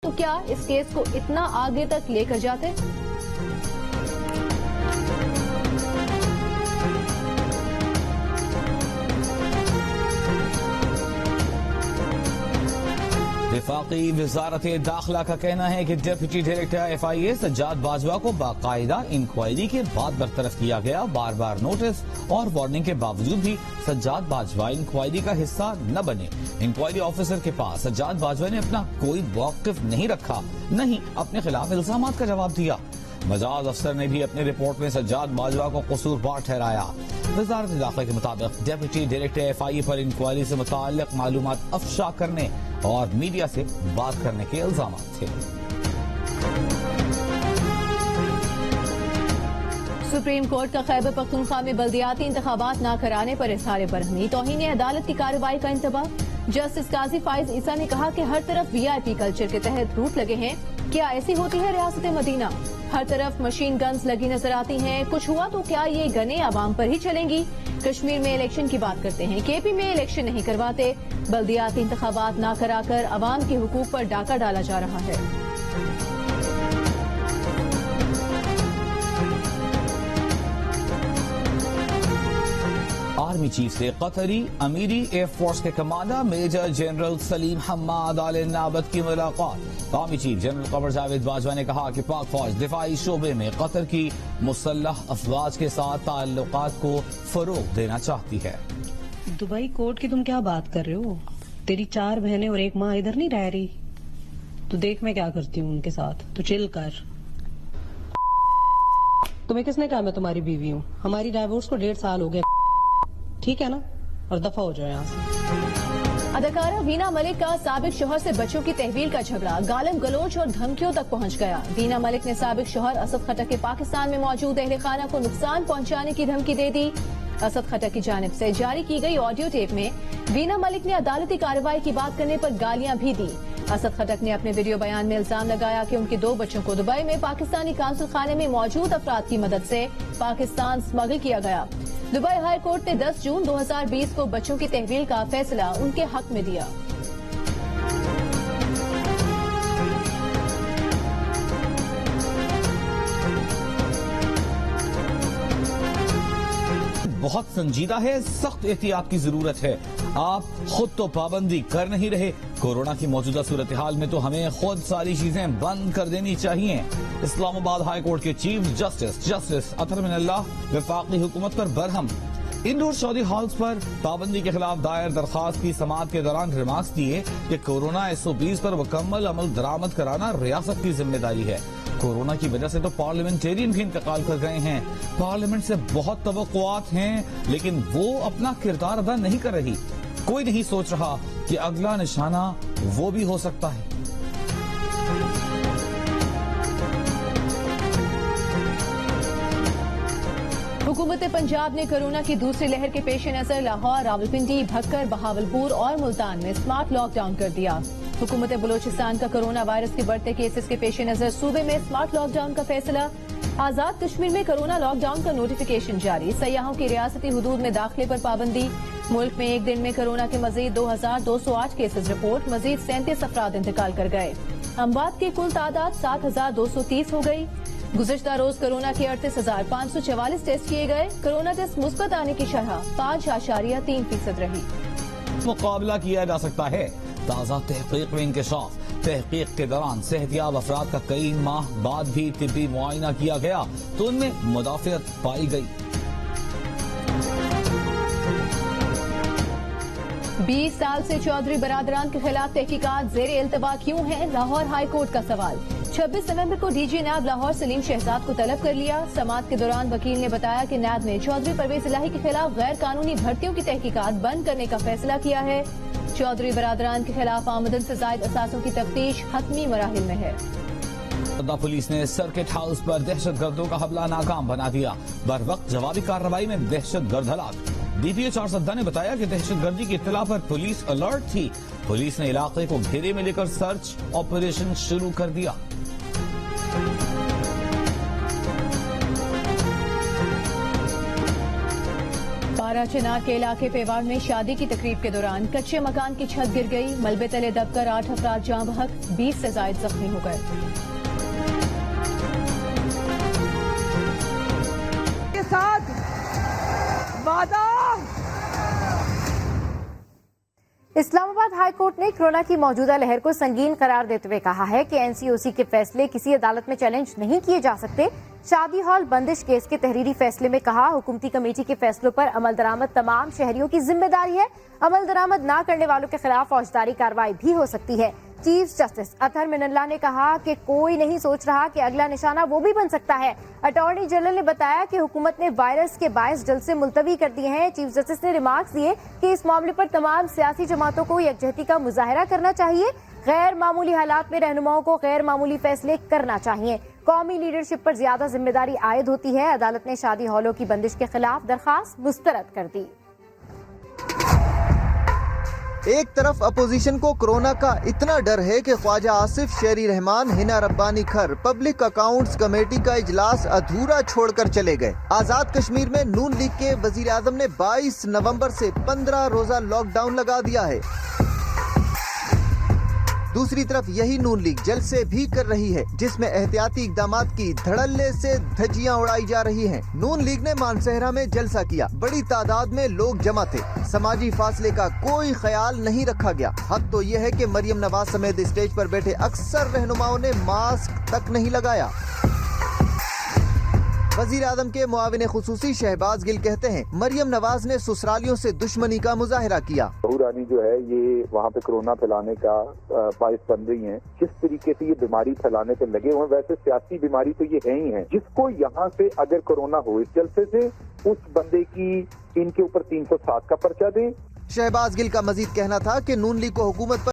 तो क्या इस केस को इतना आगे तक लेकर जाते? वफाकी वजारत दाखिला का कहना है कि deputy director FIA Sajjad Bajwa को बाकायदा इंक्वायरी के बाद बरतरफ किया गया। बार बार नोटिस और वार्निंग के बावजूद भी सज्जाद बाजवा इंक्वायरी का हिस्सा न बने। इंक्वायरी ऑफिसर के पास सज्जाद बाजवा ने अपना कोई मौकिफ नहीं रखा, न ही अपने खिलाफ इल्जामात का जवाब दिया। मजाज अफसर ने भी अपनी रिपोर्ट में सज्जाद बाजवा को कसूरवार ठहराया। वजारत दाखिला के मुताबिक डिप्टी डायरेक्टर FIA पर इंक्वायरी से मुताल्लिक मालूमात अफशा करने और मीडिया से बात करने के इल्जाम थे। सुप्रीम कोर्ट का खैबर पख्तूनख्वा में बल्दियाती इंतखाबात न कराने पर इज़हार बरहमी, तौहीन अदालत की कार्रवाई का इंतबाह। जस्टिस काजी फाइज ईसा ने कहा कि हर तरफ VIP कल्चर के तहत रूट लगे हैं। क्या ऐसी होती है रियासत मदीना? हर तरफ मशीन गन्स लगी नजर आती हैं। कुछ हुआ तो क्या ये गने आवाम पर ही चलेंगी? कश्मीर में इलेक्शन की बात करते हैं, KP में इलेक्शन नहीं करवाते। बल्दियाती इंतखाबात न कराकर अवाम के हुकूक पर डाका डाला जा रहा है। आर्मी चीफ से कतरी अमीरी एयरफोर्स के commander major general Salim Hammad Al Nabat की मुलाकात। Army chief general Qamar Javed Bajwa ने कहा कि पाक फौज दिफाई शोबे में कतर की मुसल्लह अफवाज के साथ ताल्लुकात को फरोग देना चाहती है। दुबई कोर्ट की तुम क्या बात कर रहे हो? तेरी 4 बहनें और 1 माँ इधर नहीं रह रही? तो देख मैं क्या करती हूँ उनके साथ, तो चिल कर। तुम्हें किसने कहा मैं तुम्हारी बीवी हूँ? हमारी डाइवोर्स को 1.5 साल हो गया, ठीक है ना? और दफा हो जाओ यहाँ से। अदाकारा वीना मलिक का साबिक शोहर से बच्चों की तहवील का झगड़ा गालिम गलोच और धमकियों तक पहुँच गया। वीना मलिक ने साबिक शोहर असद खटक के पाकिस्तान में मौजूद अहले खाना को नुकसान पहुँचाने की धमकी दे दी। असद खटक की जानिब से जारी की गई ऑडियो टेप में वीना मलिक ने अदालती कार्रवाई की बात करने पर गालियां भी दी। असद खटक ने अपने वीडियो बयान में इल्जाम लगाया कि उनके 2 बच्चों को दुबई में पाकिस्तानी कांसुल खाने में मौजूद अफराद की मदद से पाकिस्तान स्मगल किया गया। दुबई हाई कोर्ट ने 10 जून 2020 को बच्चों की तहवील का फैसला उनके हक में दिया। बहुत संजीदा है, सख्त एहतियात की जरूरत है। आप खुद तो पाबंदी कर नहीं रहे। कोरोना की मौजूदा सूरत हाल में तो हमें खुद सारी चीजें बंद कर देनी चाहिए। इस्लामाबाद हाई कोर्ट के चीफ जस्टिस अतर मिनल्लाह वफाकी हुकूमत पर बरहम। इंडोर शादी हॉल्स पर पाबंदी के खिलाफ दायर दरखास्त की समाअत के दौरान रिमार्क्स दिए कि कोरोना SOPs पर मुकम्मल अमल दरामद कराना रियासत की जिम्मेदारी है। कोरोना की वजह से तो पार्लियामेंटेरियन भी इंतकाल कर गए हैं। पार्लियामेंट से बहुत तवक्कुआत हैं, लेकिन वो अपना किरदार अदा नहीं कर रही। कोई नहीं सोच रहा कि अगला निशाना वो भी हो सकता है। हुकूमत पंजाब ने कोरोना की दूसरी लहर के पेश नजर लाहौर, रावलपिंडी, भक्कर, बहावलपुर और मुल्तान में स्मार्ट लॉकडाउन कर दिया। हुकूमत बलोचिस्तान का कोरोना वायरस के बढ़ते केसेस के पेश नजर सूबे में स्मार्ट लॉकडाउन का फैसला। आजाद कश्मीर में कोरोना लॉकडाउन का नोटिफिकेशन जारी। सयाहों की रियासती हुदूद में दाखिले पर पाबंदी। मुल्क में एक दिन में कोरोना के मजीद 2208 केसेज रिपोर्ट। मजीद 37 अफराद इंतकाल कर गए। अमवात की कुल तादाद 7230 हो गई। गुज़िश्ता रोज कोरोना के 38,544 टेस्ट किए गए। कोरोना टेस्ट मुस्बत आने की शरह 5.3% रही। मुकाबला किया जा सकता है। ताज़ा तहकीक में इंकशाफ। तहकीक के दौरान सेहतियाब अफराद का कई माह बाद भी तिब्बी मुआयना किया गया तो उनमें मुदाफ़ियत पाई गई। 20 साल से चौधरी बरादरान के खिलाफ तहकीकात ज़ेरे इल्तवा क्यों है? लाहौर हाई कोर्ट का सवाल। 26 नवंबर को DG नैब लाहौर सलीम शहजाद को तलब कर लिया। समाअत के दौरान वकील ने बताया कि नैब ने चौधरी परवेज इलाही के खिलाफ गैर कानूनी भर्तियों की तहकीकात बंद करने का फैसला किया है। चौधरी बरादरान के खिलाफ आमदन से जायद असासों की तफ्तीश हतमी मराहिल में है। पुलिस ने सर्किट हाउस पर दहशतगर्दों का हमला नाकाम बना दिया। बर वक्त जवाबी कार्रवाई में दहशतगर्द हलाक। DPO 4 सद्दा ने बताया कि दहशतगर्दी की इत्तला पर पुलिस अलर्ट थी। पुलिस ने इलाके को घेरे में लेकर सर्च ऑपरेशन शुरू कर दिया। बारा चिनार के इलाके पेवाड़ में शादी की तकरीब के दौरान कच्चे मकान की छत गिर गई। मलबे तले दबकर 8 अफराद जाँ बहक, 20 से ज्यादा जख्मी हो गए। के साथ वादा। इस्लामाबाद हाई कोर्ट ने कोरोना की मौजूदा लहर को संगीन करार देते हुए कहा है कि एनसीओसी के फैसले किसी अदालत में चैलेंज नहीं किए जा सकते। शादी हॉल बंदिश केस के तहरीरी फैसले में कहा, हुकूमती कमेटी के फैसलों पर अमल दरामद तमाम शहरियों की जिम्मेदारी है। अमल दरामद न करने वालों के खिलाफ फौजदारी कार्रवाई भी हो सकती है। चीफ जस्टिस अतहर मिनल्ला ने कहा कि कोई नहीं सोच रहा कि अगला निशाना वो भी बन सकता है। अटॉर्नी जनरल ने बताया कि हुकूमत ने वायरस के 22 जलसे मुलतवी कर दिए हैं। चीफ जस्टिस ने रिमार्क्स दिए कि इस मामले पर तमाम सियासी जमातों को यकजहती का मुजाहरा करना चाहिए। गैर मामूली हालात में रहनुमाओं को गैर मामूली फैसले करना चाहिए। कौमी लीडरशिप पर ज्यादा जिम्मेदारी आयद होती है। अदालत ने शादी हॉलों की बंदिश के खिलाफ दरखास्त मुस्तरद कर दी। एक तरफ अपोजिशन को कोरोना का इतना डर है कि ख्वाजा आसिफ, शेरी रहमान, हिना रब्बानी खर पब्लिक अकाउंट्स कमेटी का इजलास अधूरा छोड़कर चले गए। आजाद कश्मीर में नून लीग के वजीर आजम ने 22 नवंबर से 15 रोजा लॉकडाउन लगा दिया है। दूसरी तरफ यही नून लीग जलसे भी कर रही है, जिसमें एहतियाती इकदामात की धड़ल्ले से धज्जियां उड़ाई जा रही हैं। नून लीग ने मानसहरा में जलसा किया, बड़ी तादाद में लोग जमा थे। समाजी फासले का कोई ख्याल नहीं रखा गया। हद तो यह है कि मरियम नवाज समेत स्टेज पर बैठे अक्सर रहनुमाओं ने मास्क तक नहीं लगाया। वजीर आजम के मुआविन खुसूसी शहबाज गिल कहते हैं, मरियम नवाज ने ससुरालियों से दुश्मनी का मुजाहिरा किया। बहू रानी जो है ये वहाँ पे कोरोना फैलाने का बाइस बन रही हैं। जिस तरीके से ये बीमारी फैलाने पे लगे हुए, वैसे सियासी बीमारी तो ये है ही है। जिसको यहाँ से अगर कोरोना हो इस जलसे से, उस बंदे की इनके ऊपर 307 का पर्चा दें। शहबाज गिल का मजीद कहना था कि नून लीग को हुकूमत पर